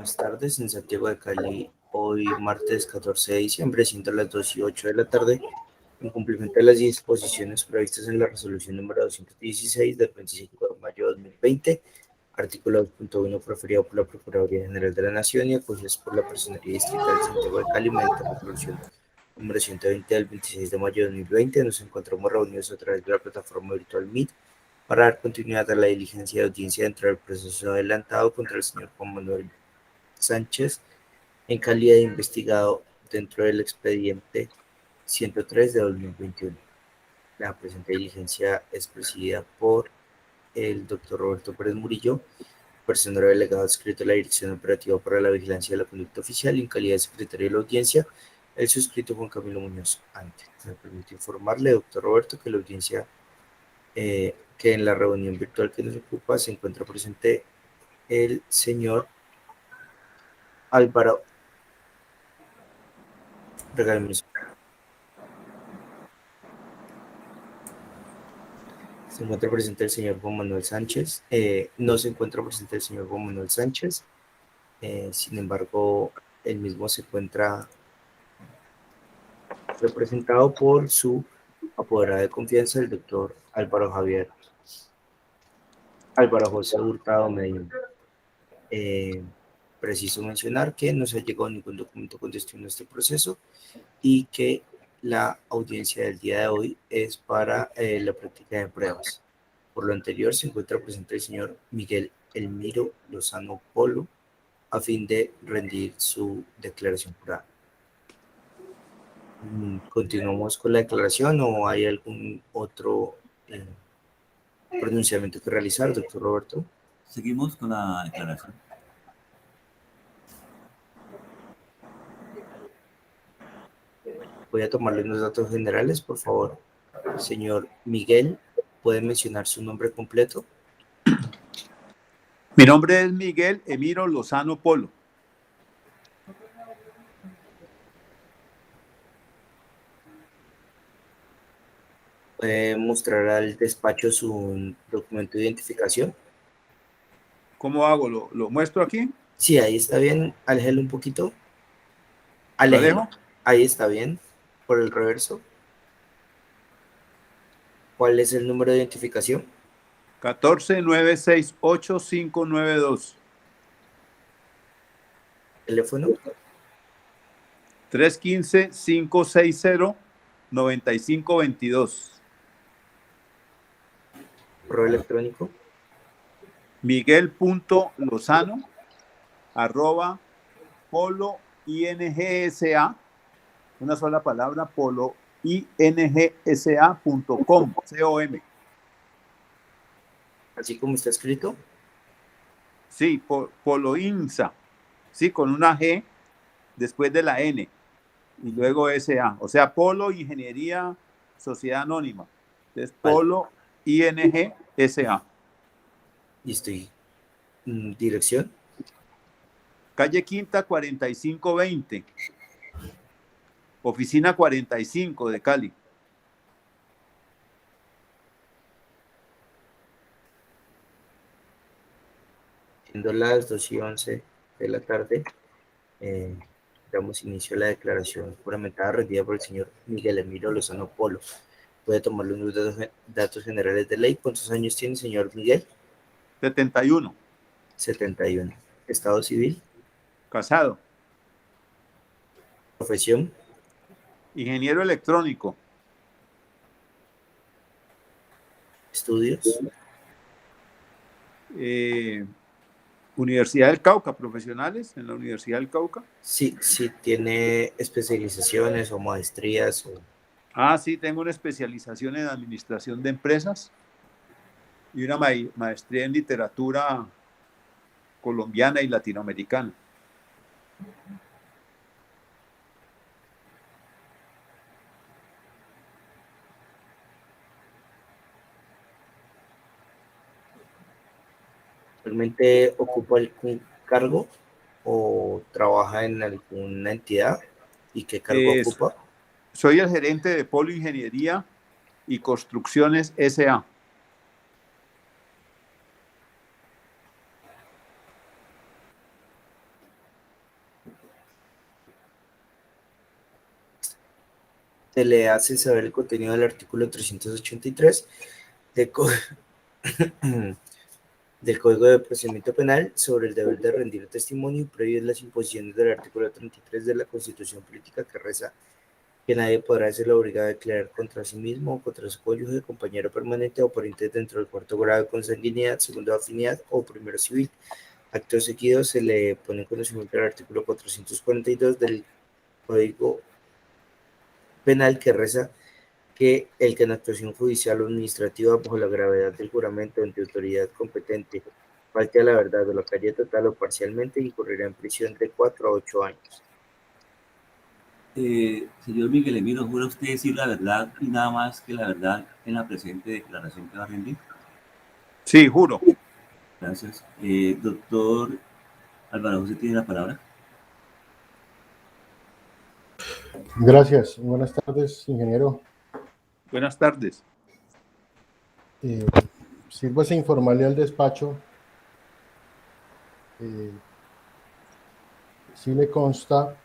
buenas tardes. En Santiago de Cali, hoy martes 14 de diciembre, siendo las 2:08 de la tarde, en cumplimiento de las disposiciones previstas en la resolución número 216 del 25 de mayo de 2020, artículo 2.1 proferido por la Procuraduría General de la Nación y acogidos por la Personería Distrital de Santiago de Cali mediante resolución número 120 del 26 de mayo de 2020, nos encontramos reunidos a través de la plataforma virtual Meet para dar continuidad a la diligencia de audiencia dentro del proceso adelantado contra el señor Juan Manuel Sánchez en calidad de investigado dentro del expediente 103 de 2021. La presente diligencia es presidida por el doctor Roberto Pérez Murillo, personero delegado adscrito a la Dirección Operativa para la Vigilancia de la Conducta Oficial y en calidad de secretario de la audiencia, el suscrito Juan Camilo Muñoz Ante. Me permite informarle, doctor Roberto, que la audiencia, que en la reunión virtual que nos ocupa se encuentra presente el señor Álvaro. Regálame. Se encuentra presente el señor Juan Manuel Sánchez. No se encuentra presente el señor Juan Manuel Sánchez. Sin embargo, el mismo se encuentra representado por su apoderado de confianza, el doctor Álvaro José Hurtado Medina. Preciso mencionar que no se ha llegado a ningún documento con destino a este proceso y que la audiencia del día de hoy es para la práctica de pruebas. Por lo anterior, se encuentra presente el señor Miguel Elmiro Lozano Polo a fin de rendir su declaración jurada. ¿Continuamos con la declaración o hay algún otro pronunciamiento que realizar, doctor Roberto? Seguimos con la declaración. Voy a tomarle unos datos generales, por favor. Señor Miguel, ¿puede mencionar su nombre completo? Mi nombre es Miguel Emiro Lozano Polo. ¿Puede mostrar al despacho su documento de identificación? ¿Cómo hago? ¿Lo muestro aquí? Sí, ahí está bien. Aléjelo un poquito. ¿Lo Aléjelo. dejo? Ahí está bien. Por el reverso. ¿Cuál es el número de identificación? 14968592. Teléfono. 315-560-9522. Correo electrónico. miguel.lozano@poloingsa, una sola palabra, poloingsa.com, com. Así como está escrito. Sí, poloinsa, sí, con una G después de la N y luego SA, o sea, Polo Ingeniería Sociedad Anónima. Es Polo ING-SA. Y estoy. Dirección. Calle Quinta 4520. Oficina 45 de Cali. Siendo las 2:11 de la tarde, damos inicio a la declaración juramentada rendida por el señor Miguel Emiro Lozano Polo. Puede tomarle unos datos generales de ley. ¿Cuántos años tiene, señor Miguel? 71. 71. Estado civil. Casado. Profesión. Ingeniero electrónico. Estudios. Universidad del Cauca, profesionales en la Universidad del Cauca. Sí, sí, tiene especializaciones o maestrías. Sí, tengo una especialización en administración de empresas y una maestría en literatura colombiana y latinoamericana. ¿Actualmente ocupa algún cargo o trabaja en alguna entidad? ¿Y qué cargo ocupa? Soy el gerente de Polo Ingeniería y Construcciones S.A. se le hace saber el contenido del artículo 383 del, del Código de Procedimiento Penal sobre el deber de rendir testimonio previo a las imposiciones del artículo 33 de la Constitución Política, que reza que nadie podrá ser obligado a declarar contra sí mismo o contra su cónyuge, compañero permanente o pariente dentro del cuarto grado de consanguinidad, segundo de afinidad o primero civil. Acto seguido se le pone en conocimiento el artículo 442 del Código Penal, que reza que el que en actuación judicial o administrativa bajo la gravedad del juramento ante autoridad competente falte a la verdad o la calle total o parcialmente, incurrirá en prisión de 4 a 8 años. Señor Miguel Emilio, ¿jura usted decir la verdad y nada más que la verdad en la presente declaración que va a rendir? Sí, juro. Gracias. Doctor Álvaro, ¿usted tiene la palabra? Gracias. Buenas tardes, ingeniero. Buenas tardes. Sírvase informarle al despacho. Si le consta,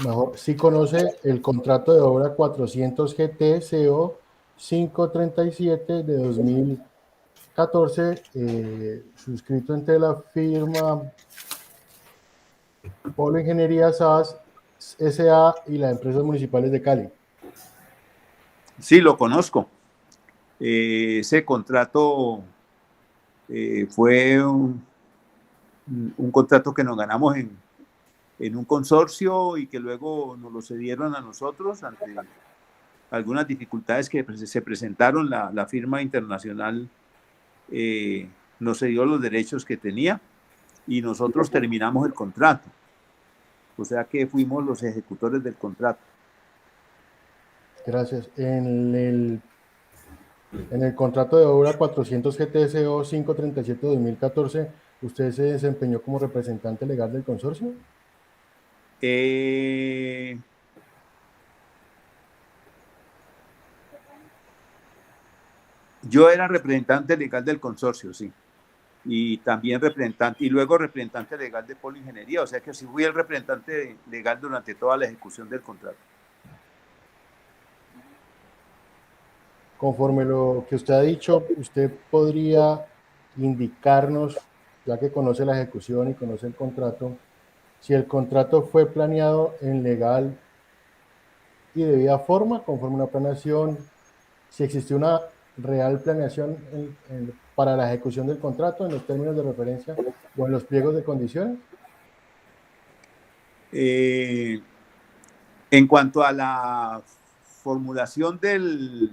mejor, si conoce el contrato de obra 400 GT CO 537 de 2014, suscrito entre la firma Polo Ingeniería SAS S.A. y las empresas municipales de Cali. Sí, lo conozco. Ese contrato fue un contrato que nos ganamos en un consorcio y que luego nos lo cedieron a nosotros ante algunas dificultades que se presentaron. La firma internacional nos cedió los derechos que tenía y nosotros terminamos el contrato. O sea que fuimos los ejecutores del contrato. Gracias. En el contrato de obra 400 GTSO 537 de 2014, ¿usted se desempeñó como representante legal del consorcio? Yo era representante legal del consorcio, sí. Y también representante, y luego representante legal de Polo Ingeniería. O sea que sí fui el representante legal durante toda la ejecución del contrato. Conforme lo que usted ha dicho, ¿usted podría indicarnos, ya que conoce la ejecución y conoce el contrato, si el contrato fue planeado en legal y debida forma, conforme a una planeación, si existió una real planeación para la ejecución del contrato en los términos de referencia o en los pliegos de condiciones? En cuanto a la formulación del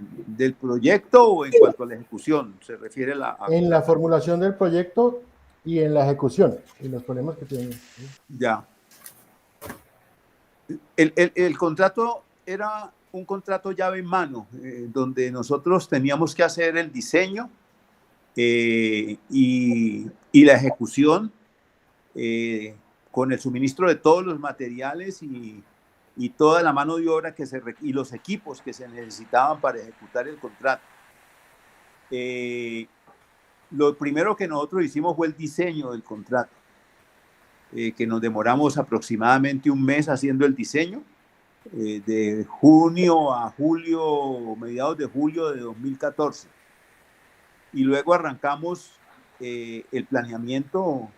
proyecto o en cuanto a la ejecución, se refiere en la formulación del proyecto y en la ejecución, y los problemas que tienen. Ya. El contrato era un contrato llave en mano, donde nosotros teníamos que hacer el diseño y la ejecución con el suministro de todos los materiales y toda la mano de obra y los equipos que se necesitaban para ejecutar el contrato. Lo primero que nosotros hicimos fue el diseño del contrato, que nos demoramos aproximadamente un mes haciendo el diseño, de junio a julio, mediados de julio de 2014. Y luego arrancamos el planeamiento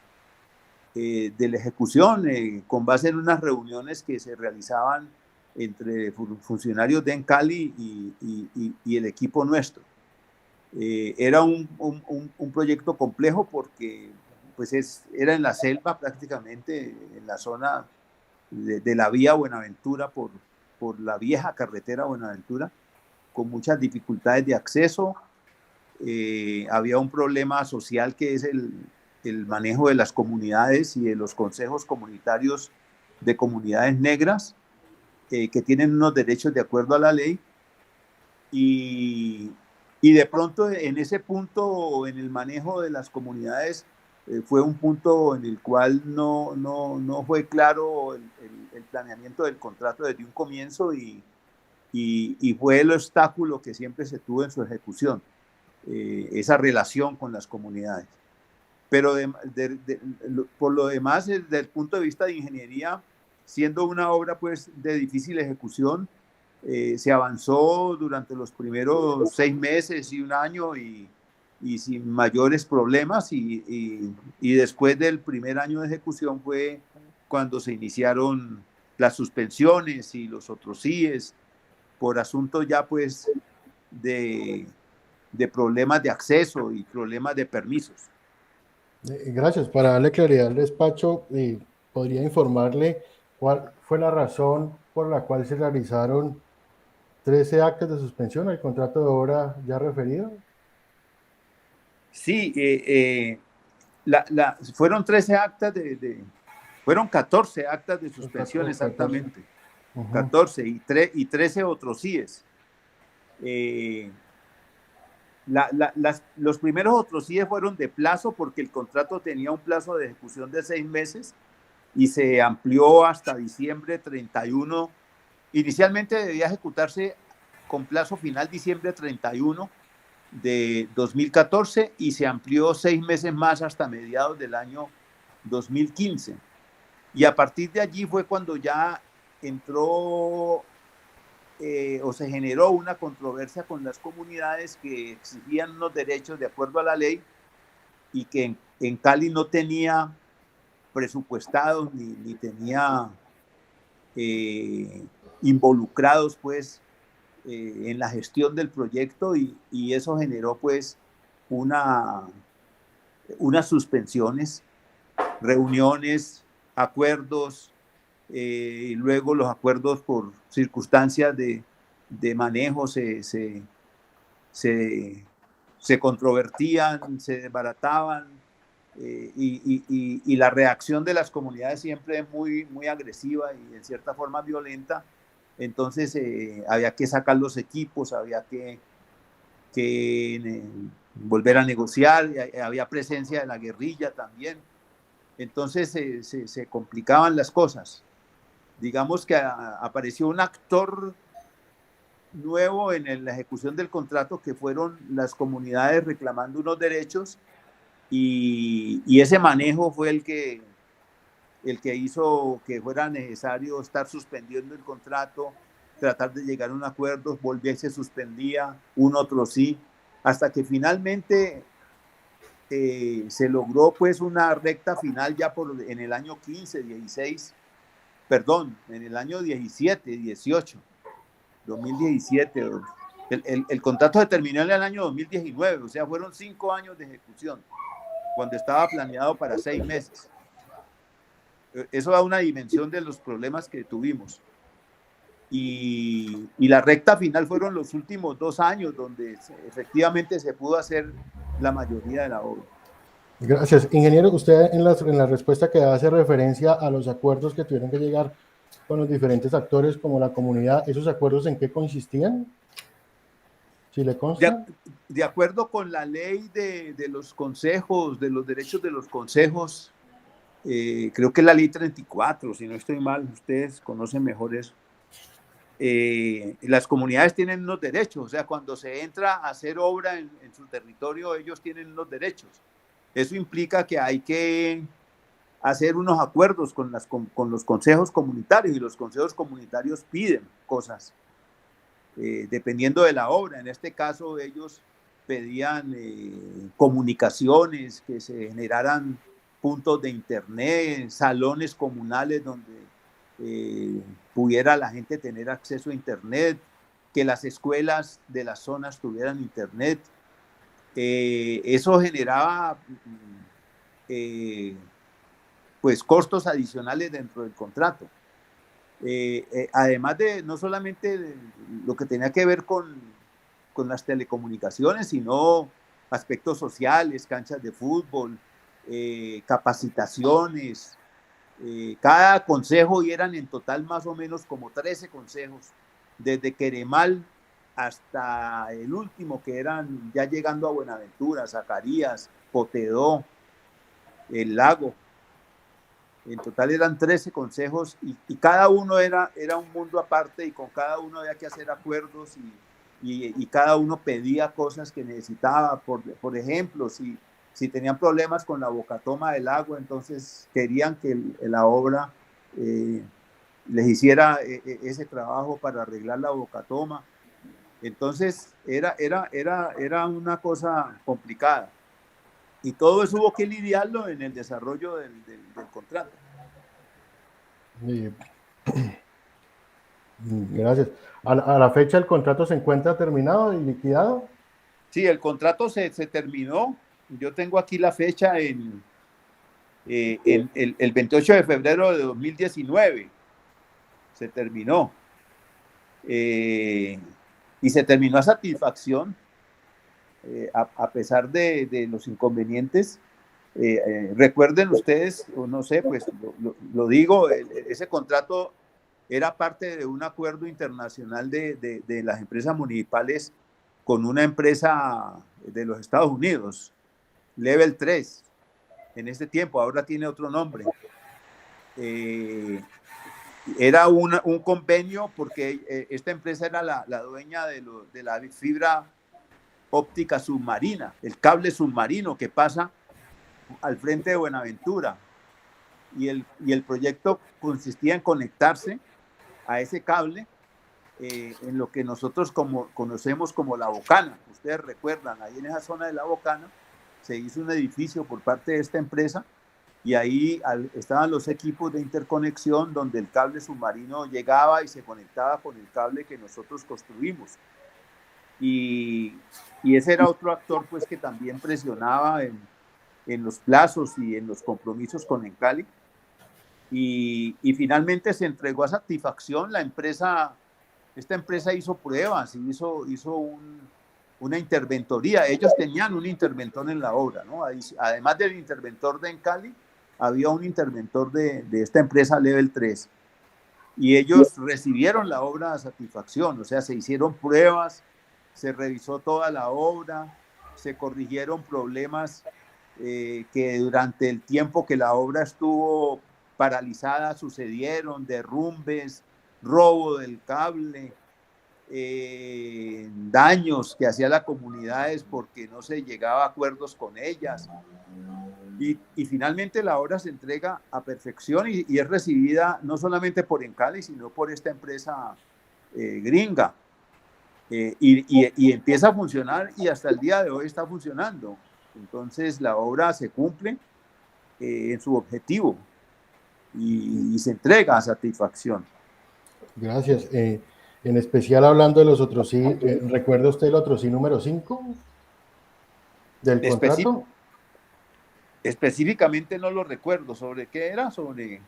de la ejecución con base en unas reuniones que se realizaban entre funcionarios de Encali y el equipo nuestro. Era un proyecto complejo porque pues era en la selva prácticamente, en la zona de la vía Buenaventura, por la vieja carretera Buenaventura, con muchas dificultades de acceso. Había un problema social que es el manejo de las comunidades y de los consejos comunitarios de comunidades negras que tienen unos derechos de acuerdo a la ley y de pronto en ese punto, en el manejo de las comunidades, fue un punto en el cual no fue claro el planeamiento del contrato desde un comienzo y fue el obstáculo que siempre se tuvo en su ejecución, esa relación con las comunidades. Pero por lo demás, desde el punto de vista de ingeniería, siendo una obra pues de difícil ejecución, se avanzó durante los primeros 6 meses y un año y sin mayores problemas y después del primer año de ejecución fue cuando se iniciaron las suspensiones y los otros CIEs por asuntos ya pues de problemas de acceso y problemas de permisos. Gracias. Para darle claridad al despacho, ¿podría informarle cuál fue la razón por la cual se realizaron 13 actas de suspensión al contrato de obra ya referido? Sí, fueron 13 actas fueron 14 actas de suspensión 14. exactamente. Uh-huh. 14 y 13 otros CIEs. Los primeros otros CIEs fueron de plazo porque el contrato tenía un plazo de ejecución de 6 meses y se amplió hasta diciembre 31. Inicialmente debía ejecutarse con plazo final diciembre 31 de 2014 y se amplió 6 meses más hasta mediados del año 2015. Y a partir de allí fue cuando ya entró o se generó una controversia con las comunidades que exigían unos derechos de acuerdo a la ley y que en Cali no tenía presupuestados ni tenía involucrados pues en la gestión del proyecto y eso generó pues unas suspensiones, reuniones, acuerdos, y luego los acuerdos por circunstancias de manejo se controvertían, se desbarataban y la reacción de las comunidades siempre es muy, muy agresiva y en cierta forma violenta. Entonces había que sacar los equipos, había que volver a negociar, había presencia de la guerrilla también. Entonces se complicaban las cosas. Digamos que apareció un actor nuevo en la ejecución del contrato que fueron las comunidades reclamando unos derechos y ese manejo fue el que hizo que fuera necesario estar suspendiendo el contrato, tratar de llegar a un acuerdo, volvía y se suspendía, un otro sí, hasta que finalmente se logró pues una recta final ya en el año 15, 16, perdón, en el año 17, 18, 2017. El contrato se terminó en el año 2019, o sea, fueron 5 años de ejecución, cuando estaba planeado para 6 meses. Eso da una dimensión de los problemas que tuvimos. Y la recta final fueron los últimos 2 años, donde efectivamente se pudo hacer la mayoría de la obra. Gracias. Ingeniero, usted en la respuesta que hace referencia a los acuerdos que tuvieron que llegar con los diferentes actores como la comunidad, ¿esos acuerdos en qué consistían? ¿Si le consta? De acuerdo con la ley de los consejos, de los derechos de los consejos, creo que es la ley 34, si no estoy mal, ustedes conocen mejor eso. Las comunidades tienen unos derechos, o sea, cuando se entra a hacer obra en su territorio, ellos tienen unos derechos. Eso implica que hay que hacer unos acuerdos con los consejos comunitarios y los consejos comunitarios piden cosas dependiendo de la obra. En este caso ellos pedían comunicaciones, que se generaran puntos de internet, salones comunales donde pudiera la gente tener acceso a internet, que las escuelas de las zonas tuvieran internet. Eso generaba pues costos adicionales dentro del contrato. Además de no solamente lo que tenía que ver con las telecomunicaciones, sino aspectos sociales, canchas de fútbol, capacitaciones. Cada consejo, y eran en total más o menos como 13 consejos, desde Queremal hasta el último, que eran ya llegando a Buenaventura, Zacarías, Potedó, El Lago. En total eran 13 consejos y cada uno era un mundo aparte y con cada uno había que hacer acuerdos y cada uno pedía cosas que necesitaba. Por ejemplo, si tenían problemas con la bocatoma del agua, entonces querían que la obra les hiciera ese trabajo para arreglar la bocatoma. Entonces era una cosa complicada. Y todo eso hubo que lidiarlo en el desarrollo del contrato. Gracias. A la fecha el contrato se encuentra terminado y liquidado. Sí, el contrato se terminó. Yo tengo aquí la fecha el 28 de febrero de 2019. Se terminó. Y se terminó a satisfacción, a pesar de los inconvenientes. Recuerden ustedes, o no sé, pues lo digo, ese contrato era parte de un acuerdo internacional de las empresas municipales con una empresa de los Estados Unidos, Level 3, en este tiempo, ahora tiene otro nombre. Era un convenio porque esta empresa era la dueña de la fibra óptica submarina, el cable submarino que pasa al frente de Buenaventura. Y el proyecto consistía en conectarse a ese cable en lo que nosotros conocemos como La Bocana. Ustedes recuerdan, ahí en esa zona de La Bocana se hizo un edificio por parte de esta empresa y ahí estaban los equipos de interconexión donde el cable submarino llegaba y se conectaba con el cable que nosotros construimos. Y ese era otro actor pues que también presionaba en los plazos y en los compromisos con Encali. Y finalmente se entregó a satisfacción. Esta empresa hizo pruebas y hizo una interventoría. Ellos tenían un interventor en la obra, ¿no? Además del interventor de Encali, había un interventor de esta empresa Level 3. Y ellos recibieron la obra a satisfacción, o sea, se hicieron pruebas, se revisó toda la obra, se corrigieron problemas que durante el tiempo que la obra estuvo paralizada sucedieron, derrumbes, robo del cable, daños que hacía las comunidades porque no se llegaba a acuerdos con ellas. Y finalmente la obra se entrega a perfección y es recibida no solamente por Encali, sino por esta empresa gringa. Y empieza a funcionar y hasta el día de hoy está funcionando. Entonces la obra se cumple en su objetivo y se entrega a satisfacción. Gracias. En especial hablando de los otros sí, ¿recuerda usted el otro sí número 5 del contrato? Específicamente no lo recuerdo. ¿Sobre qué era? Sobre...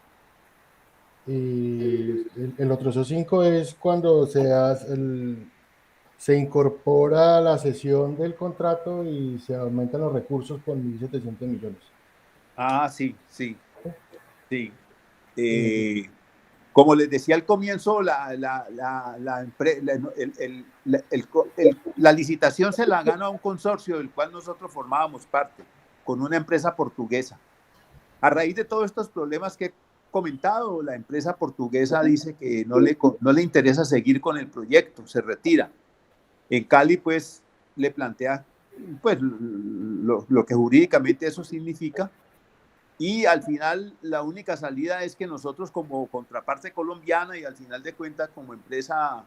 el otro 5 es cuando se incorpora la cesión del contrato y se aumentan los recursos por 1.700 millones. Ah, sí. Como les decía al comienzo, la licitación se la gana un consorcio del cual nosotros formábamos parte, con una empresa portuguesa. A raíz de todos estos problemas que he comentado, la empresa portuguesa dice que no le interesa seguir con el proyecto, se retira. Encali, pues, le plantea pues, lo que jurídicamente eso significa. Y al final la única salida es que nosotros como contraparte colombiana y al final de cuentas como empresa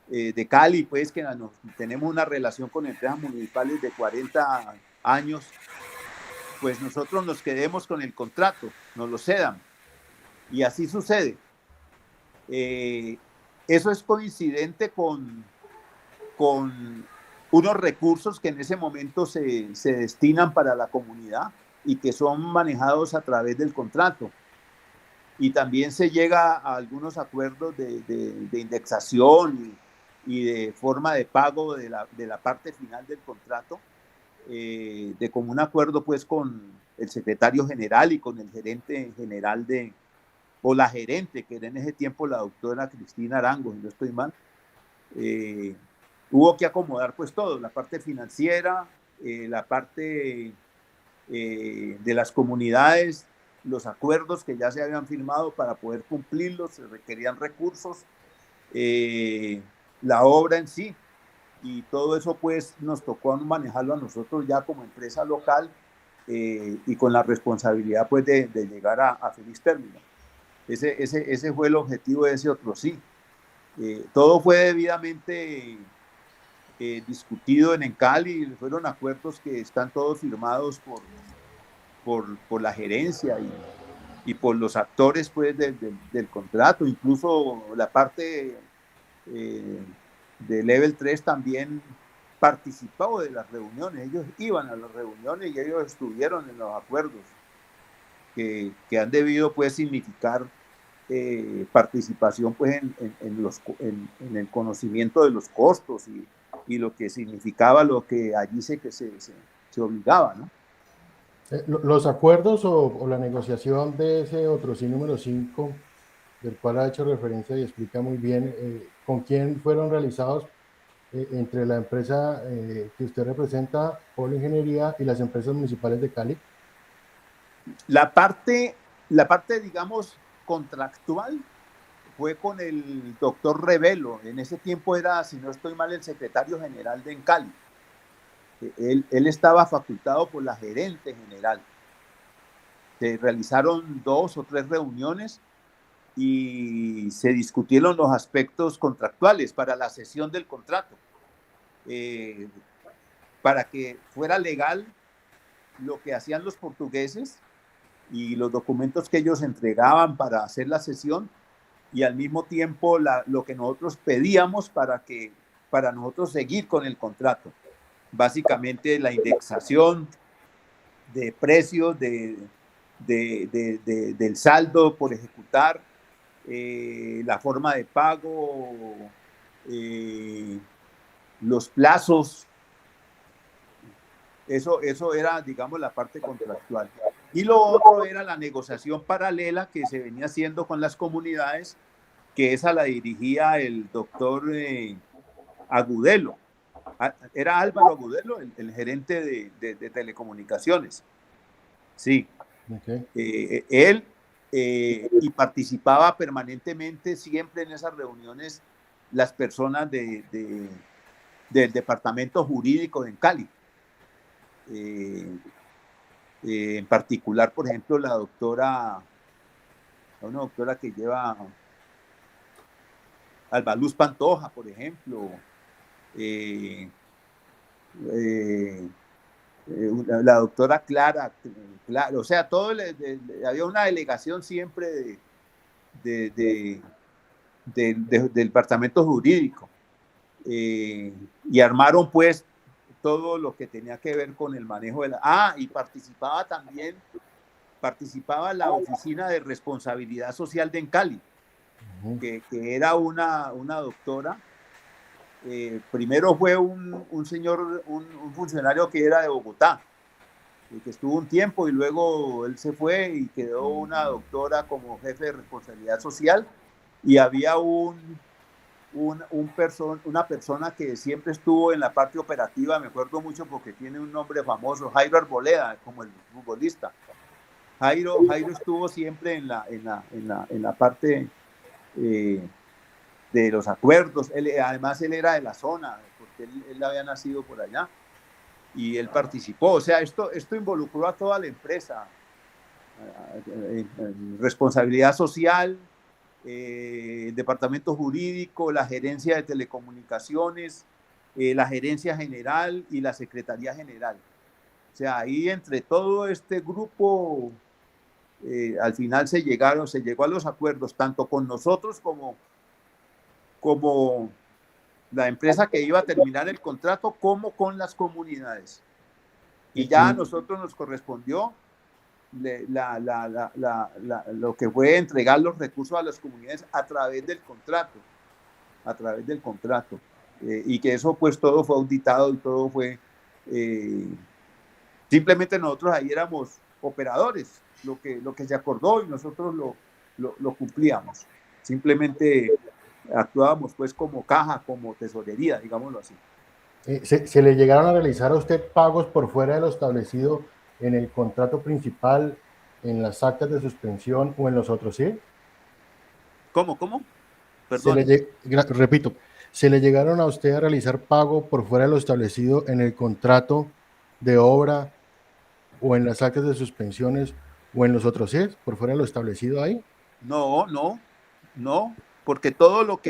de Cali, pues que tenemos una relación con empresas municipales de 40 años, pues nosotros nos quedemos con el contrato, nos lo cedan. Y así sucede. Eso es coincidente con unos recursos que en ese momento se destinan para la comunidad y que son manejados a través del contrato. Y también se llega a algunos acuerdos de indexación y de forma de pago de la parte final del contrato, de común acuerdo pues con el secretario general y con el gerente general o la gerente, que era en ese tiempo la doctora Cristina Arango, si no estoy mal. Hubo que acomodar pues todo, la parte financiera, la parte de las comunidades, los acuerdos que ya se habían firmado para poder cumplirlos, se requerían recursos, la obra en sí, y todo eso pues nos tocó manejarlo a nosotros ya como empresa local y con la responsabilidad pues de llegar a feliz término. Ese fue el objetivo de ese otro sí. Todo fue debidamente discutido en Cali, fueron acuerdos que están todos firmados por la gerencia y por los actores pues, del contrato, incluso la parte de Level 3 también participó de las reuniones, ellos iban a las reuniones y ellos estuvieron en los acuerdos que han debido pues significar participación pues en el conocimiento de los costos y lo que significaba lo que allí se obligaba, ¿no? Los acuerdos o la negociación de ese otro sí número 5, del cual ha hecho referencia y explica muy bien, ¿con quién fueron realizados entre la empresa que usted representa, Polo Ingeniería, y las empresas municipales de Cali? La parte, digamos, contractual fue con el doctor Revelo. En ese tiempo era, si no estoy mal, el secretario general de Cali. Él estaba facultado por la gerente general. Se realizaron 2 o 3 reuniones y se discutieron los aspectos contractuales para la cesión del contrato. Para que fuera legal lo que hacían los portugueses y los documentos que ellos entregaban para hacer la cesión, y al mismo tiempo lo que nosotros pedíamos para nosotros seguir con el contrato. Básicamente la indexación de precios del saldo por ejecutar, la forma de pago, los plazos. Eso era, digamos, la parte contractual. Y lo otro era la negociación paralela que se venía haciendo con las comunidades, que esa la dirigía el doctor Agudelo. Era Álvaro Agudelo, el gerente de telecomunicaciones. Sí. Okay. Él y participaba permanentemente siempre en esas reuniones las personas del departamento jurídico en Cali. En particular, por ejemplo, una doctora que lleva Albaluz Pantoja, por ejemplo, la doctora Clara, o sea, había una delegación siempre del departamento jurídico, y armaron pues todo lo que tenía que ver con el manejo de y participaba la Oficina de Responsabilidad Social de Cali, que era una doctora. Primero fue un funcionario que era de Bogotá, que estuvo un tiempo y luego él se fue y quedó una doctora como jefe de responsabilidad social, y había una persona que siempre estuvo en la parte operativa, me acuerdo mucho porque tiene un nombre famoso, Jairo Arboleda, como el futbolista. Jairo estuvo siempre en la parte de los acuerdos. Además él era de la zona, porque él había nacido por allá, y él participó. O sea, esto involucró a toda la empresa, responsabilidad social, el departamento jurídico, la gerencia de telecomunicaciones, la gerencia general y la secretaría general. O sea, ahí entre todo este grupo, al final se llegó a los acuerdos, tanto con nosotros como la empresa que iba a terminar el contrato, como con las comunidades. Y ya a nosotros nos correspondió lo que fue entregar los recursos a las comunidades a través del contrato, y que eso pues todo fue auditado y todo fue simplemente nosotros ahí éramos operadores, lo que se acordó, y nosotros lo cumplíamos, simplemente actuábamos pues como caja, como tesorería, digámoslo así. ¿Se le llegaron a realizar a usted pagos por fuera de lo establecido en el contrato principal, en las actas de suspensión o en los otros, sí? ¿Cómo? Perdón. Repito, ¿se le llegaron a usted a realizar pago por fuera de lo establecido en el contrato de obra o en las actas de suspensiones o en los otros, sí, por fuera de lo establecido ahí? No, porque todo lo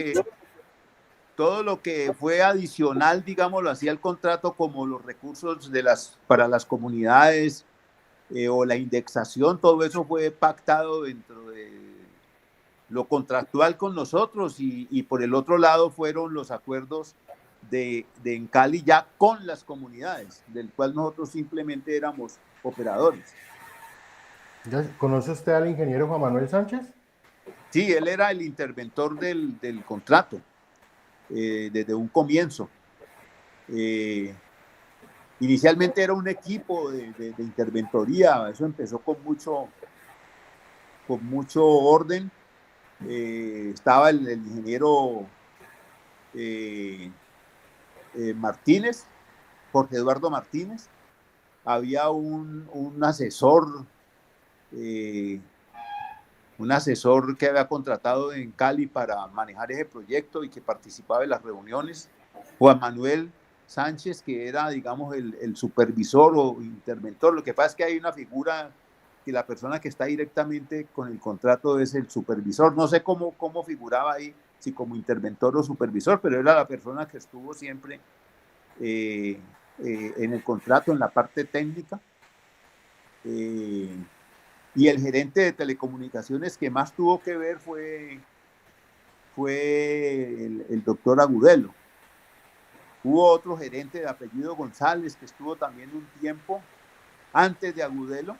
que fue adicional, digámoslo así, al contrato, como los recursos para las comunidades o la indexación, todo eso fue pactado dentro de lo contractual con nosotros y por el otro lado fueron los acuerdos de en Cali ya con las comunidades, del cual nosotros simplemente éramos operadores. ¿Conoce usted al ingeniero Juan Manuel Sánchez? Sí, él era el interventor del contrato desde un comienzo. Inicialmente era un equipo de interventoría, eso empezó con mucho orden. Estaba el ingeniero Martínez, Jorge Eduardo Martínez, había un asesor que había contratado en Cali para manejar ese proyecto y que participaba en las reuniones, Juan Manuel Sánchez, que era, digamos, el supervisor o interventor. Lo que pasa es que hay una figura que la persona que está directamente con el contrato es el supervisor. No sé cómo figuraba ahí, si como interventor o supervisor, pero era la persona que estuvo siempre en el contrato, en la parte técnica. Y el gerente de telecomunicaciones que más tuvo que ver fue el doctor Agudelo. Hubo otro gerente de apellido González que estuvo también un tiempo antes de Agudelo,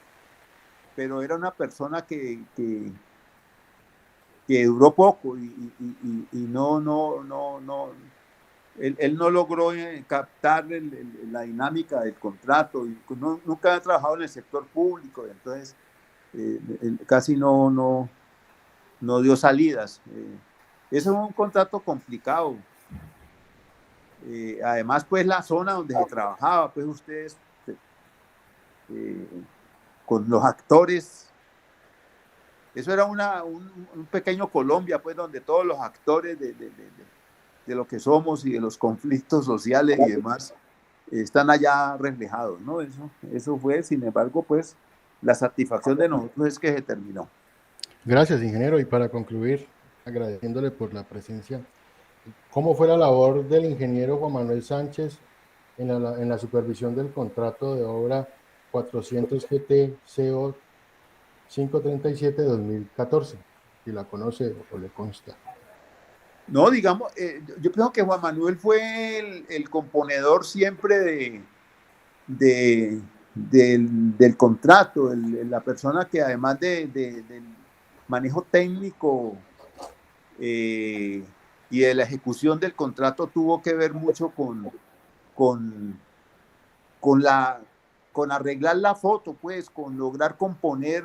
pero era una persona que duró poco y no, él no logró captar la dinámica del contrato y nunca ha trabajado en el sector público, entonces casi no dio salidas. Eso es un contrato complicado. Además, pues la zona donde se trabajaba, pues ustedes con los actores, eso era un pequeño Colombia, pues donde todos los actores de lo que somos y de los conflictos sociales y demás están allá reflejados, ¿no? Eso fue, sin embargo, pues la satisfacción de nosotros es que se terminó. Gracias, ingeniero. Y para concluir, agradeciéndole por la presencia, ¿cómo fue la labor del ingeniero Juan Manuel Sánchez en la supervisión del contrato de obra 400 GT CO 537-2014? Si la conoce o le consta. No, digamos, yo creo que Juan Manuel fue el componedor siempre del contrato, la persona que además del manejo técnico y de la ejecución del contrato tuvo que ver mucho con arreglar la foto, pues, con lograr componer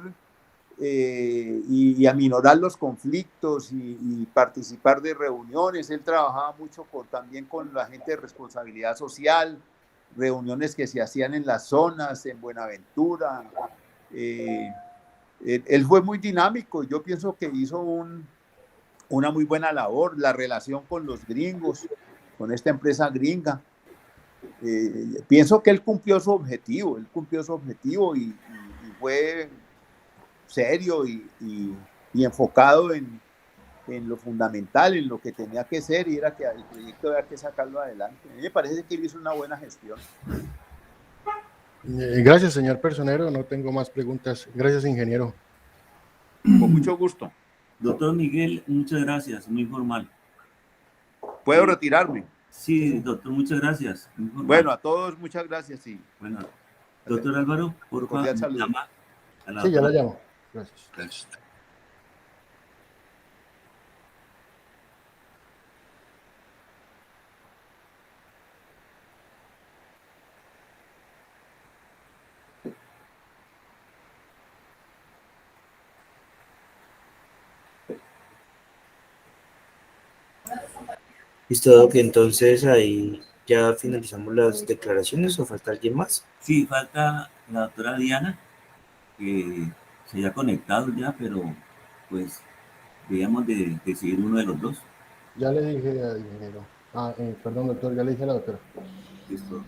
y aminorar los conflictos y participar de reuniones. Él trabajaba mucho también con la gente de responsabilidad social, reuniones que se hacían en las zonas, en Buenaventura. Él fue muy dinámico y yo pienso que hizo una muy buena labor, la relación con los gringos, con esta empresa gringa. Pienso que él cumplió su objetivo y fue serio y enfocado en lo fundamental, en lo que tenía que ser, y era que el proyecto había que sacarlo adelante. A mí me parece que él hizo una buena gestión. Gracias, señor personero. No tengo más preguntas. Gracias, ingeniero. Con mucho gusto. Doctor Miguel, muchas gracias, muy formal. ¿Puedo retirarme? Sí, doctor, muchas gracias. Bueno, a todos muchas gracias. Sí. Bueno, doctor Álvaro, por favor, llama a la sí, ya la llamo. Gracias. Gracias. Listo, que entonces ahí ya finalizamos las declaraciones, ¿o falta alguien más? Sí, falta la doctora Diana, que se haya conectado ya, pero pues debíamos de decidir uno de los dos. Ya le dije al ingeniero. Perdón, doctor, ya le dije a la doctora. Listo.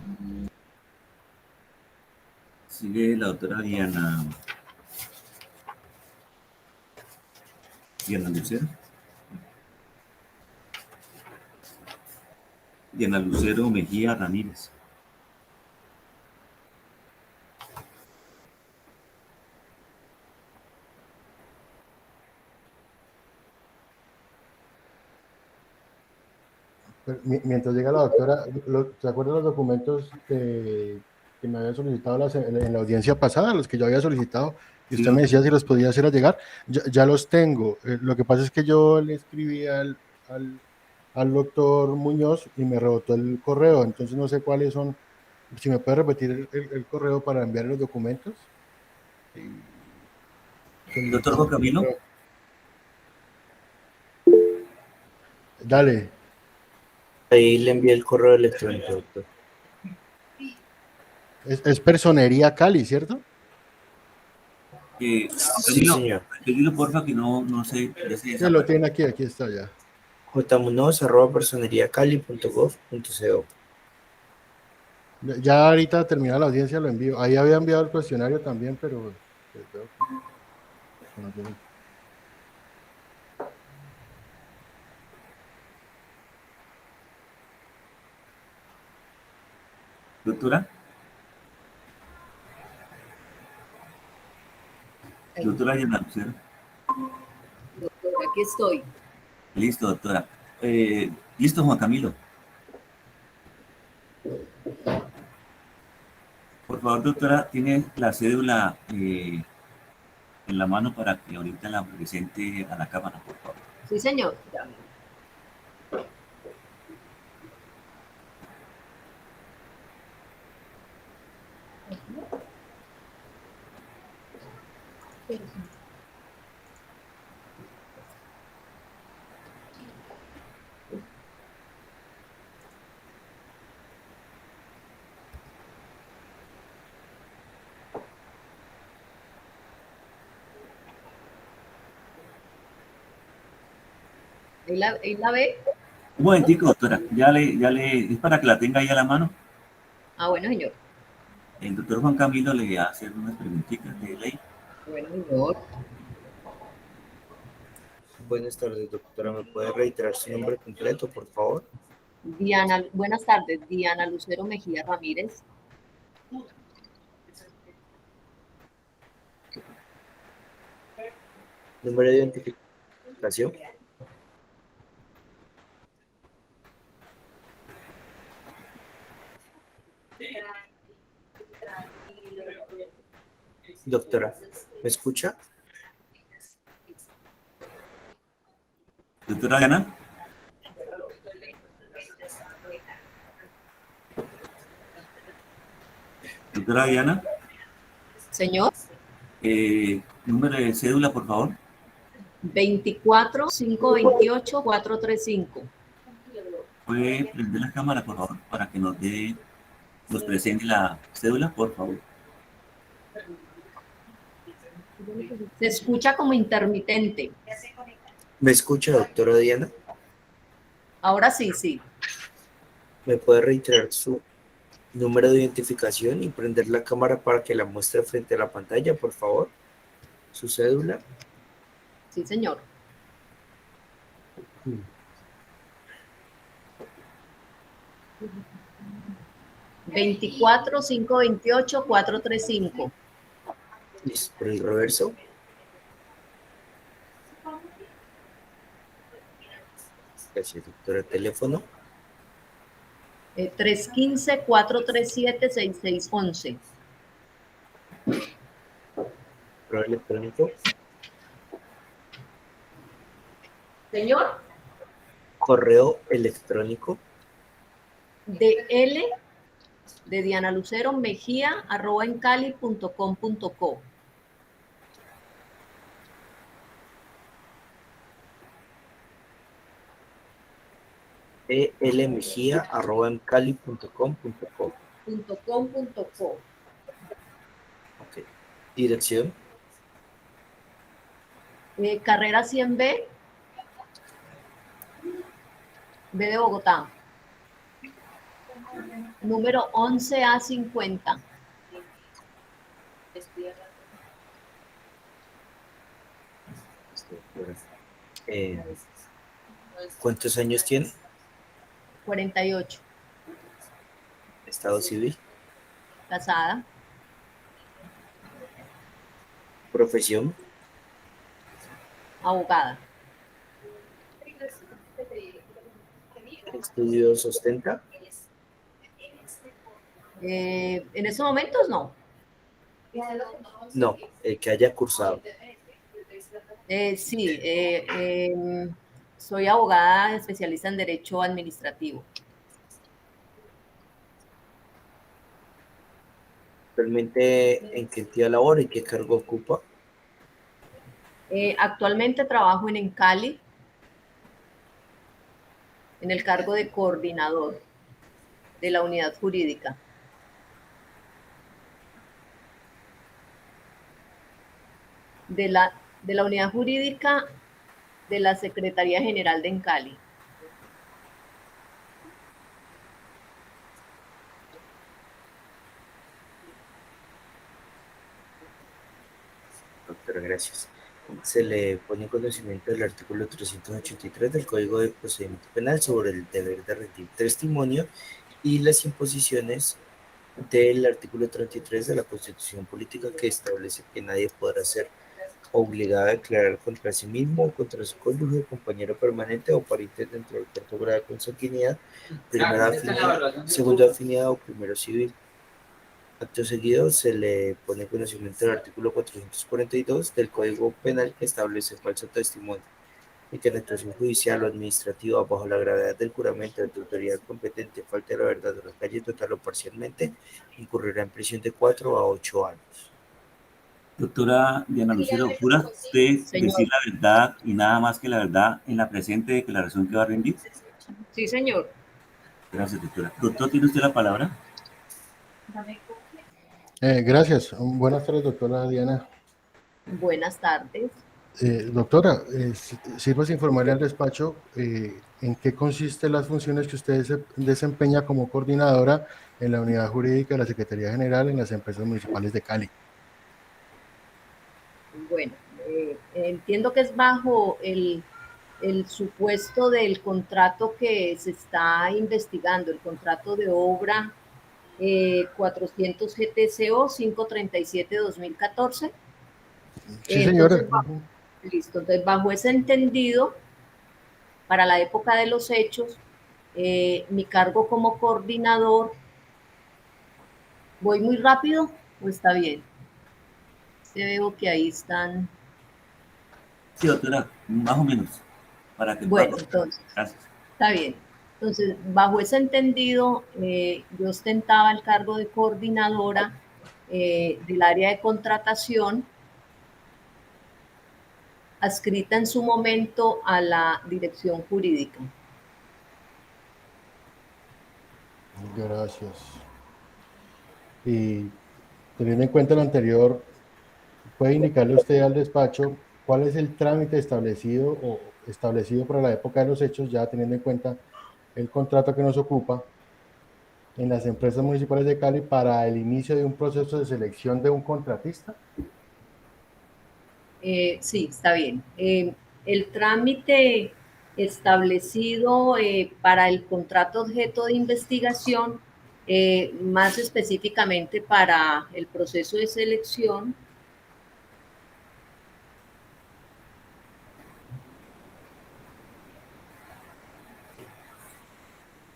Sigue la doctora Diana. Diana Lucero. Diana Lucero Mejía Ramírez. Pero mientras llega la doctora, ¿se acuerdan los documentos que me había solicitado en la audiencia pasada, los que yo había solicitado? Y Sí, usted me decía si los podía hacer llegar. Ya los tengo. Lo que pasa es que yo le escribí al doctor Muñoz y me rebotó el correo, entonces no sé cuáles son. Si me puede repetir el correo para enviar los documentos. doctor Juan Camilo. Dale. Ahí le envié el correo electrónico, doctor. Es Personería Cali, ¿cierto? Juan Sí, Camilo, señor. pedirle porfa que no sé, ya se Sí, lo desapareció. tiene aquí está ya. jmunoz@personeriacali.gov.co. Ya ahorita termina la audiencia, lo envío. Ahí había enviado el cuestionario también, pero pues, veo que no tiene. Doctora. Doctora Diana Lucero. Doctora, aquí estoy. Listo, doctora. Listo, Juan Camilo. Por favor, doctora, tiene la cédula en la mano para que ahorita la presente a la cámara, por favor. Sí, señor. Ya. Ahí la ve. Un momentico, doctora. Es para que la tenga ahí a la mano. Ah, bueno, señor. El doctor Juan Camilo le va a hacer unas preguntitas de ley. Bueno, señor. Buenas tardes, doctora. ¿Me puede reiterar su nombre completo, por favor? Buenas tardes. Diana Lucero Mejía Ramírez. Número de identificación. Doctora, ¿me escucha? Doctora Diana. Doctora Diana. Señor. Número de cédula, por favor. 24-528-435. ¿Puede prender la cámara, por favor, para que nos presente la cédula, por favor? Se escucha como intermitente. ¿Me escucha, doctora Diana? Ahora sí, sí. ¿Me puede reiterar su número de identificación y prender la cámara para que la muestre frente a la pantalla, por favor? Su cédula. Sí, señor. ¿24-528-435? Listo, por el reverso. Gracias, doctora. Teléfono. 315-437-6611. Correo electrónico. Señor. Correo electrónico. DL de Diana Lucero Mejía @encali.com.co. elmejía@encali.com.co. Ok. Dirección. Carrera 100B, B de Bogotá. Número 11A50. ¿Cuántos años tiene? 48, Estado civil, casada, profesión, abogada. estudios ostenta, En estos momentos no. no, que haya cursado. Sí, soy abogada especialista en Derecho Administrativo. Actualmente, ¿en qué entidad labora y qué cargo ocupa? Actualmente trabajo en Cali, en el cargo de coordinador de la unidad jurídica. De la unidad jurídica de la Secretaría General de Cali. Doctora, gracias. Se le pone en conocimiento del artículo 383 del Código de Procedimiento Penal sobre el deber de rendir testimonio y las imposiciones del artículo 33 de la Constitución Política, que establece que nadie podrá ser obligado a declarar contra sí mismo o contra su cónyuge, compañero permanente o pariente dentro del cuarto grado de consanguinidad, primera afinidad, segunda afinidad o primero civil. Acto seguido se le pone en conocimiento del artículo 442 del Código Penal, que establece falso testimonio y que en actuación judicial o administrativa bajo la gravedad del juramento de tu autoridad competente falta de la verdad o la calle total o parcialmente, incurrirá en prisión de 4 a 8 años. Doctora Diana Lucero, ¿jura usted decir Señor. la verdad y nada más que la verdad en la presente declaración que va a rendir? Sí, señor. Gracias, doctora. Doctor, ¿tiene usted la palabra? Gracias. Buenas tardes, doctora Diana. Buenas tardes. Doctora, sirva informarle al despacho en qué consisten las funciones que usted desempeña como coordinadora en la unidad jurídica de la Secretaría General en las empresas municipales de Cali. Bueno, entiendo que es bajo el supuesto del contrato que se está investigando, el contrato de obra 400 GTCO 537-2014. Sí, Entonces, señora. listo. Entonces, bajo ese entendido, para la época de los hechos, mi cargo como coordinador, ¿voy muy rápido o está bien? Veo que ahí están. Sí, doctora, más o menos, para que pueda Bueno, continuar. entonces, Gracias. está bien. Entonces, bajo ese entendido, yo ostentaba el cargo de coordinadora del área de contratación, adscrita en su momento a la dirección jurídica. Gracias. Y teniendo en cuenta lo anterior, ¿puede indicarle usted al despacho cuál es el trámite establecido para la época de los hechos, ya teniendo en cuenta el contrato que nos ocupa en las empresas municipales de Cali para el inicio de un proceso de selección de un contratista? Sí, está bien. El trámite establecido para el contrato objeto de investigación, más específicamente para el proceso de selección,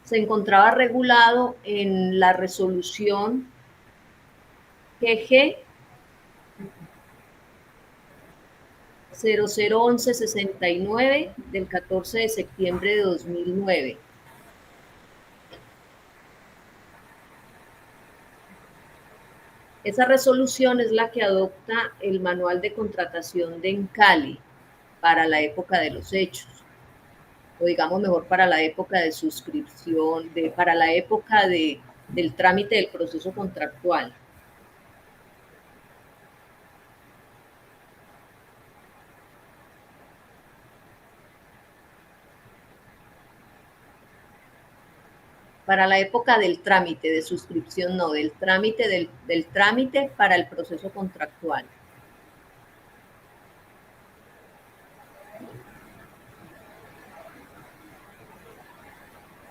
se encontraba regulado en la resolución GG 001169 del 14 de septiembre de 2009. Esa resolución es la que adopta el manual de contratación de Encali para la época de los hechos, o digamos mejor para la época de suscripción, para la época del trámite del proceso contractual. Para la época del trámite de suscripción, no, del trámite para el proceso contractual.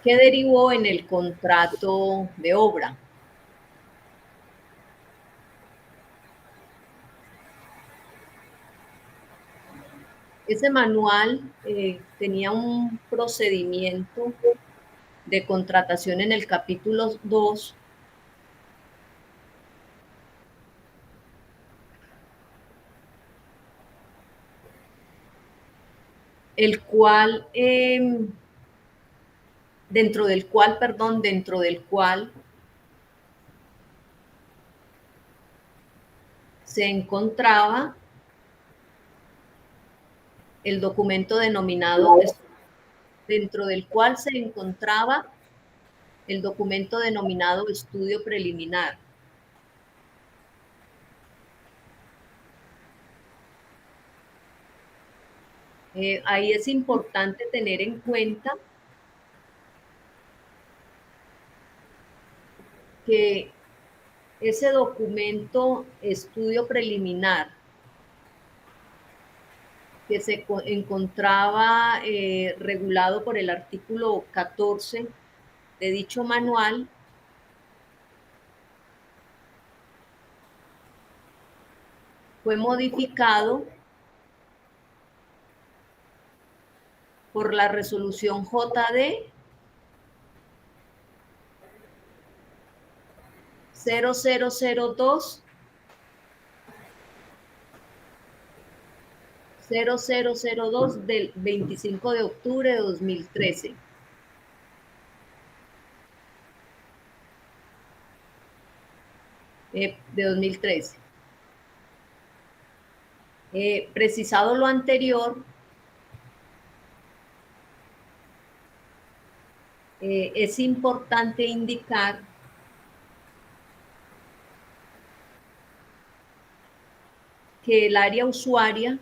que derivó en el contrato de obra. Ese manual tenía un procedimiento de contratación en el capítulo 2, el cual, dentro del cual se encontraba el documento denominado, dentro del cual se encontraba el documento denominado estudio preliminar. Ahí es importante tener en cuenta que ese documento estudio preliminar que se encontraba regulado por el artículo 14 de dicho manual, fue modificado por la resolución JD 0002 0002 del 25 de octubre de 2013. De 2013. Precisado lo anterior, es importante indicar que el área usuaria,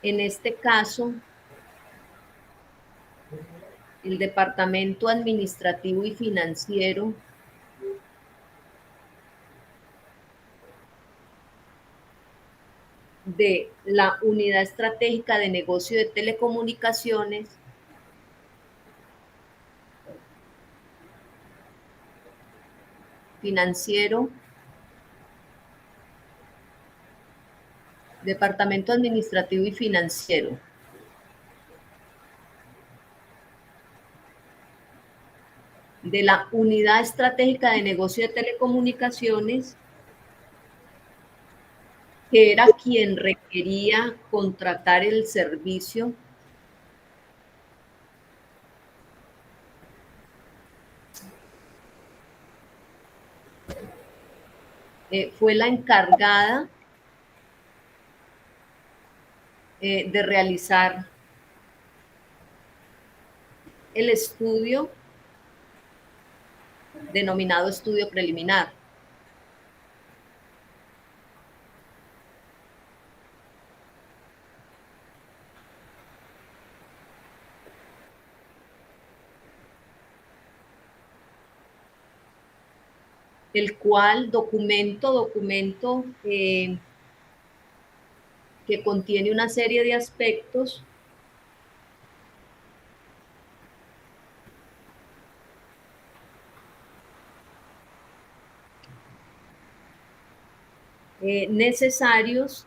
en este caso, el Departamento Administrativo y Financiero, de la Unidad Estratégica de Negocio de Telecomunicaciones, financiero, Departamento Administrativo y Financiero, de la Unidad Estratégica de Negocio de Telecomunicaciones, que era quien requería contratar el servicio, fue la encargada de realizar el estudio denominado estudio preliminar. El cual documento que contiene una serie de aspectos necesarios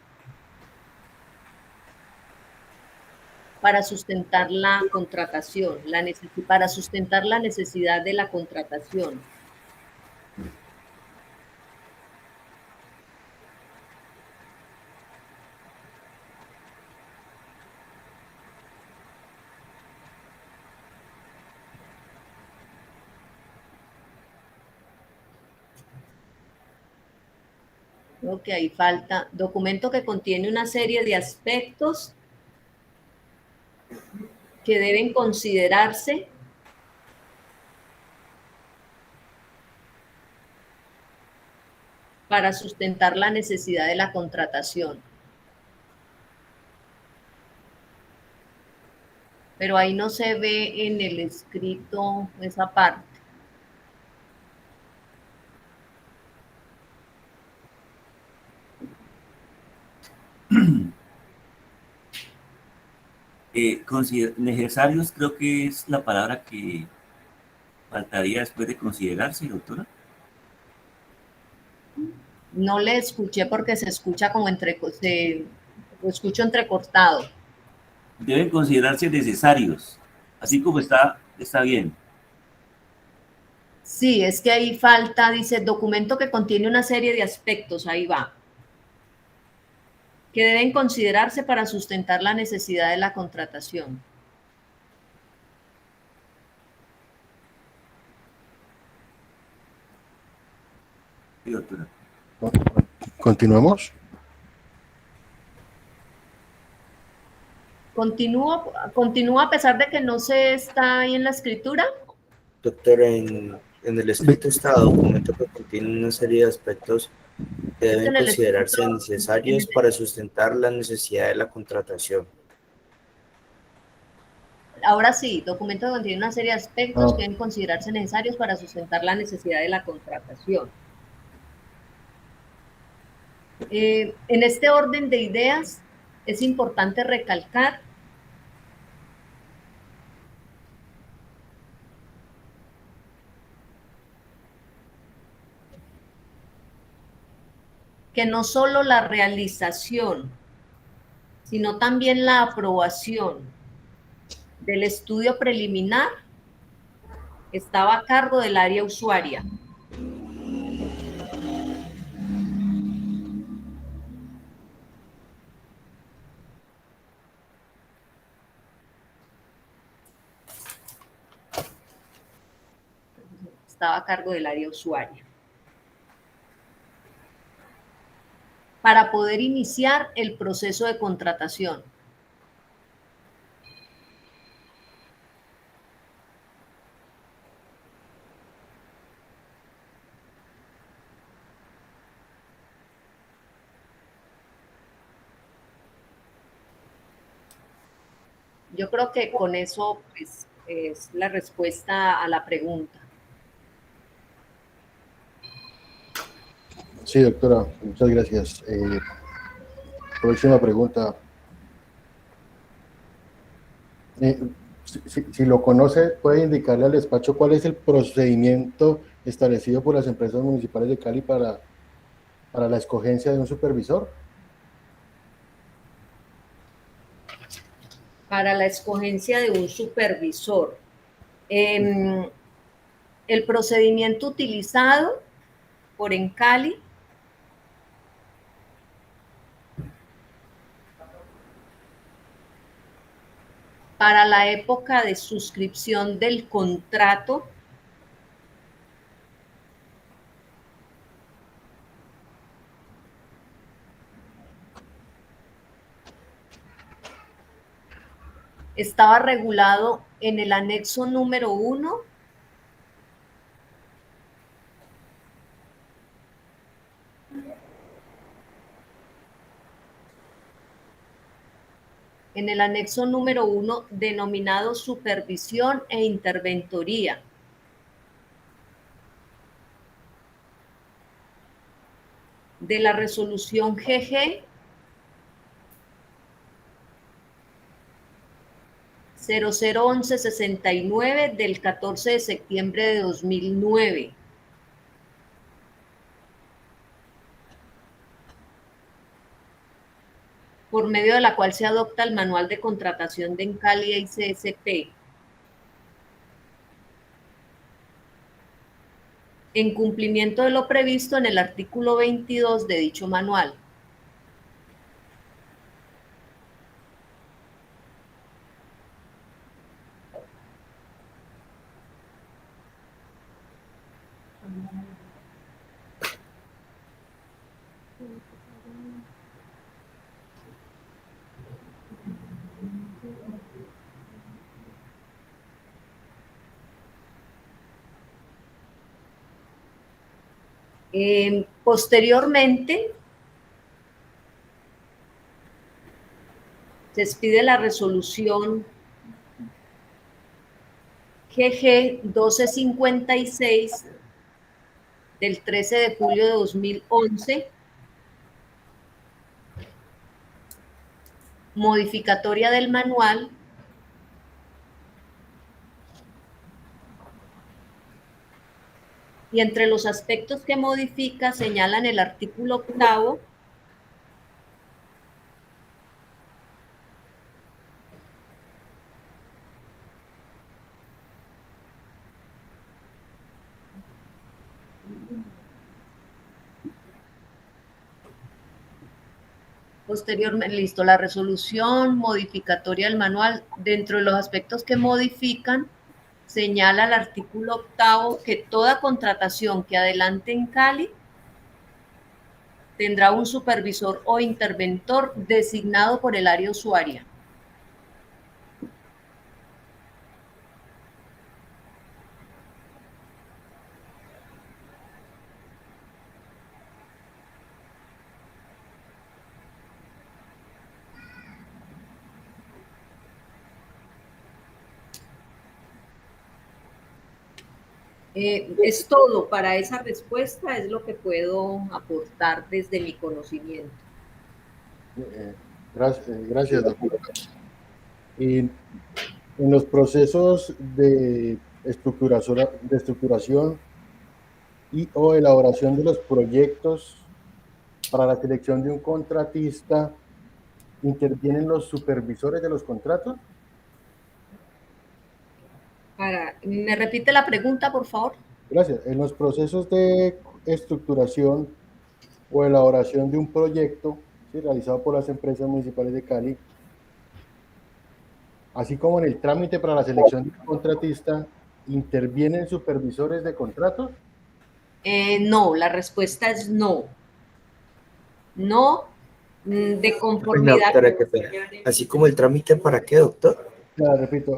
para sustentar la contratación, para sustentar la necesidad de la contratación. Creo que ahí falta documento que contiene una serie de aspectos que deben considerarse para sustentar la necesidad de la contratación. Pero ahí no se ve en el escrito esa parte. Necesarios creo que es la palabra que faltaría después de considerarse, doctora. No le escuché porque se escucha como lo escucho entrecortado. Deben considerarse necesarios. Así como está bien. Sí, es que ahí falta, dice, documento que contiene una serie de aspectos, ahí va, que deben considerarse para sustentar la necesidad de la contratación. Sí, doctora. Continuamos. Continúa a pesar de que no se está ahí en la escritura. Doctor, en el escrito está documento que contiene una serie de aspectos que deben En el considerarse escrito, necesarios para sustentar la necesidad de la contratación. ahora sí, documento que contiene una serie de aspectos Ah. que deben considerarse necesarios para sustentar la necesidad de la contratación. En este orden de ideas, es importante recalcar que no solo la realización, sino también la aprobación del estudio preliminar estaba a cargo del área usuaria. Estaba a cargo del área usuaria. Para poder iniciar el proceso de contratación. Yo creo que con eso pues, es la respuesta a la pregunta. Sí, doctora, muchas gracias. Próxima pregunta. Si lo conoce, puede indicarle al despacho cuál es el procedimiento establecido por las empresas municipales de Cali para la escogencia de un supervisor. Para la escogencia de un supervisor. El procedimiento utilizado por Encali para la época de suscripción del contrato estaba regulado en el anexo número 1 en el anexo número 1 denominado Supervisión e Interventoría. De la resolución GG 001169 del 14 de septiembre de 2009. Por medio de la cual se adopta el manual de contratación de Encali e ICSP. En cumplimiento de lo previsto en el artículo 22 de dicho manual. Posteriormente, se expide la resolución GG 1256 del 13 de julio de 2011, modificatoria del manual y entre los aspectos que modifica señalan el artículo 8º, posteriormente, listo, la resolución modificatoria del manual, dentro de los aspectos que modifican, señala el artículo 8º que toda contratación que adelante en Cali tendrá un supervisor o interventor designado por el área usuaria. Es todo para esa respuesta, es lo que puedo aportar desde mi conocimiento. Gracias, doctor. Y en los procesos de estructuración y o elaboración de los proyectos para la selección de un contratista, ¿intervienen los supervisores de los contratos? ¿Me repite la pregunta, por favor? Gracias. En los procesos de estructuración o elaboración de un proyecto, ¿sí?, realizado por las empresas municipales de Cali, así como en el trámite para la selección de un contratista, ¿intervienen supervisores de contratos? No, la respuesta es no. No, de Qué pena, conformidad. doctora, qué pena. Así como el trámite, ¿para qué, doctor? Ya, repito,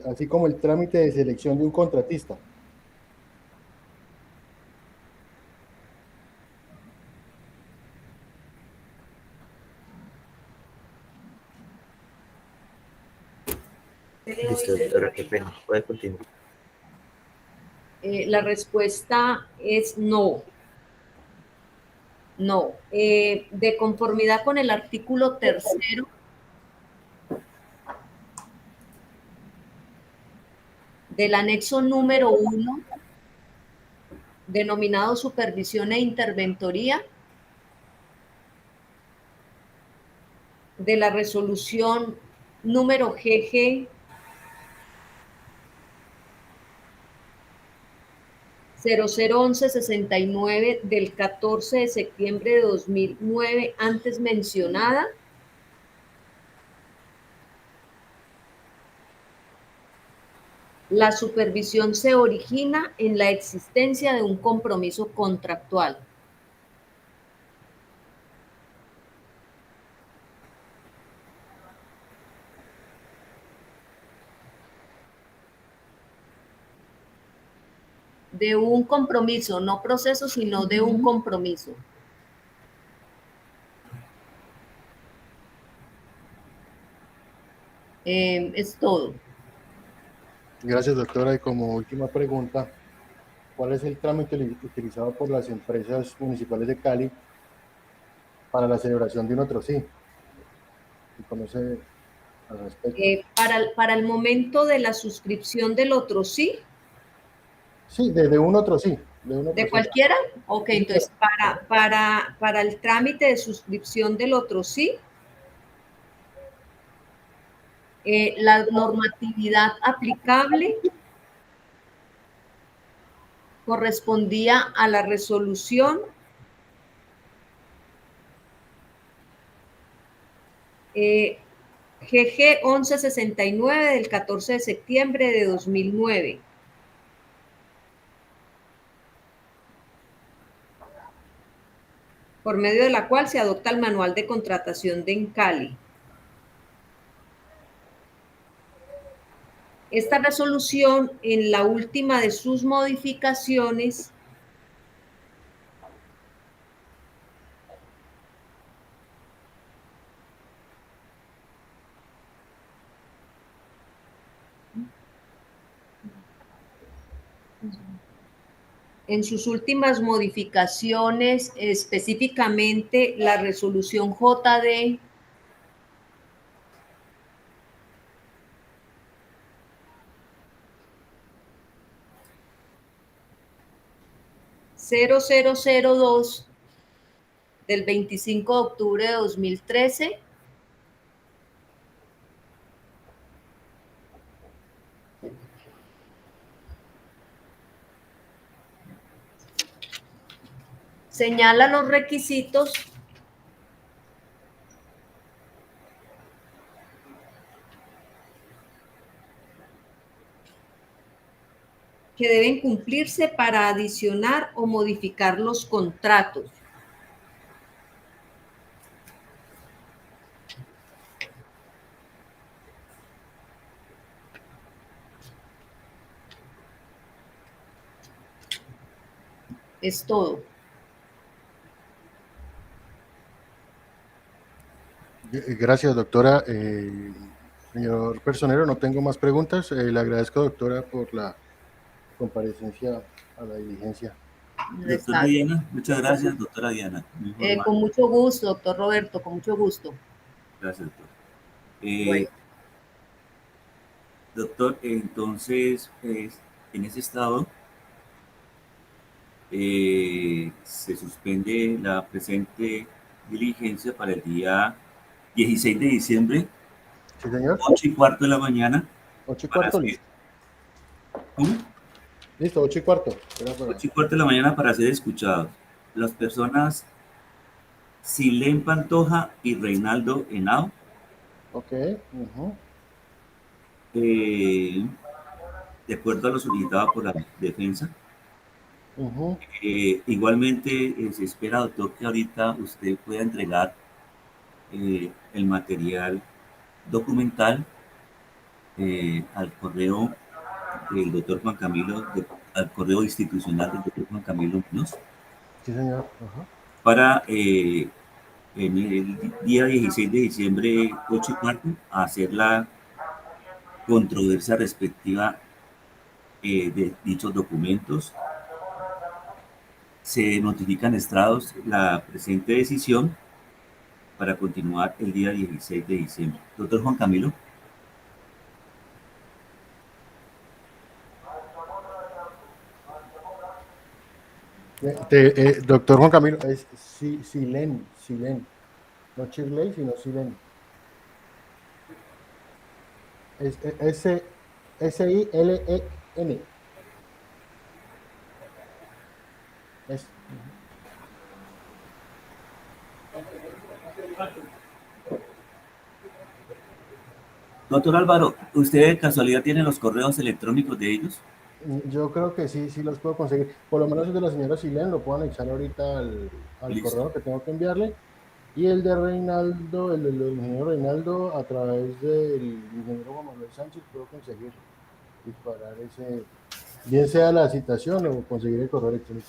así como el trámite de selección de un contratista. Listo, doctora, qué pena. Puede continuar. La respuesta es no. No. De conformidad con el artículo 3º del anexo número 1, denominado Supervisión e Interventoría, de la resolución número GG 001169 del 14 de septiembre de 2009, antes mencionada, la supervisión se origina en la existencia de un compromiso contractual. De un compromiso, no proceso, sino de un compromiso. Es todo. Gracias, doctora. Y como última pregunta, ¿cuál es el trámite utilizado por las empresas municipales de Cali para la celebración de un otro sí? ¿Y conoce al respecto? Para el momento de la suscripción del otro sí, Sí, de un otro sí. ¿de cualquiera? Ok, entonces para el trámite de suscripción del otro sí, la normatividad aplicable correspondía a la resolución GG 1169 del 14 de septiembre de 2009. Por medio de la cual se adopta el manual de contratación de Encali. Esta resolución, en la última de sus modificaciones, en sus últimas modificaciones, específicamente la resolución JD 0002 del 25 de octubre de 2013. Señala los requisitos que deben cumplirse para adicionar o modificar los contratos. Es todo. Gracias, doctora. Señor personero, no tengo más preguntas. Le agradezco, doctora, por la comparecencia a la diligencia. Doctora Diana, muchas gracias, doctora Diana. Con mucho gusto, doctor Roberto, con mucho gusto. Gracias, doctor. Bueno. Doctor, entonces, en ese estado, se suspende la presente diligencia para el día 16 de diciembre, Sí, señor. 8:15 de la mañana. 8:15, listo. ¿Cómo? Listo, 8:15. 8:15 de la mañana para ser escuchados. Las personas Silén Pantoja y Reinaldo Henao. Ok. De acuerdo a lo solicitado por la defensa. Igualmente se espera, doctor, que ahorita usted pueda entregar el material documental al correo del doctor Juan Camilo, al correo institucional del doctor Juan Camilo Muñoz. Sí, señor. Para en el día 16 de diciembre, 8:15, hacer la controversia respectiva de dichos documentos. Se notifican estrados la presente decisión para continuar el día 16 de diciembre. Doctor Juan Camilo. Doctor Juan Camilo, es Silén, no Shirley, sino Silén. Es S-I-L-E-N. Doctor Álvaro, ¿usted de casualidad tiene los correos electrónicos de ellos? Yo creo que sí los puedo conseguir. Por lo menos el de la señora Silén lo puedo anexar ahorita al correo que tengo que enviarle. Y el de Reinaldo, el del ingeniero Reinaldo, a través del ingeniero Juan Manuel Sánchez, puedo conseguir disparar ese, bien sea la citación o conseguir el correo electrónico.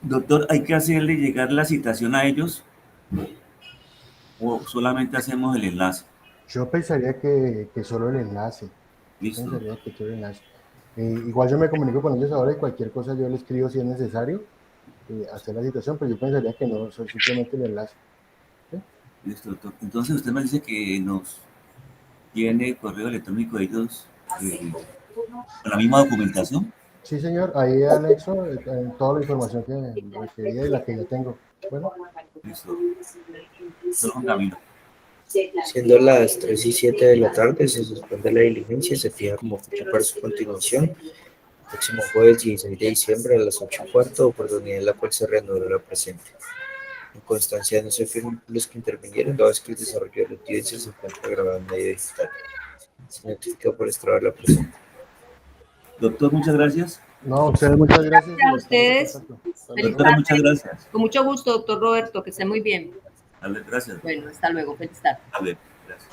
Doctor, ¿hay que hacerle llegar la citación a ellos o solamente hacemos el enlace? Yo pensaría que solo el enlace. Listo. Pensaría que solo el enlace. Igual yo me comunico con ellos ahora y cualquier cosa yo les escribo si es necesario hacer la citación, pero yo pensaría que no, simplemente el enlace. ¿Sí? Listo, doctor. Entonces usted me dice que nos tiene el correo electrónico de ellos con la misma documentación. Sí, señor, ahí anexo toda la información que requería y la que yo tengo. Bueno. Listo. Don Camilo. Siendo las 3:07 de la tarde, se suspende la diligencia y se fija como fecha para su continuación. El próximo jueves 16 de diciembre a las 8:15, oportunidad en la cual se reanudará la presente. En constancia no se firman los que intervinieron, dado que el desarrollo de la audiencia se encuentra grabado en medio digital. Se notifica por extraer la presente. Doctor, muchas gracias. No, ustedes muchas gracias. Gracias a ustedes. Doctora, muchas gracias. Con mucho gusto, doctor Roberto, que esté muy bien. Gracias. Bueno, hasta luego. Feliz tarde. Gracias.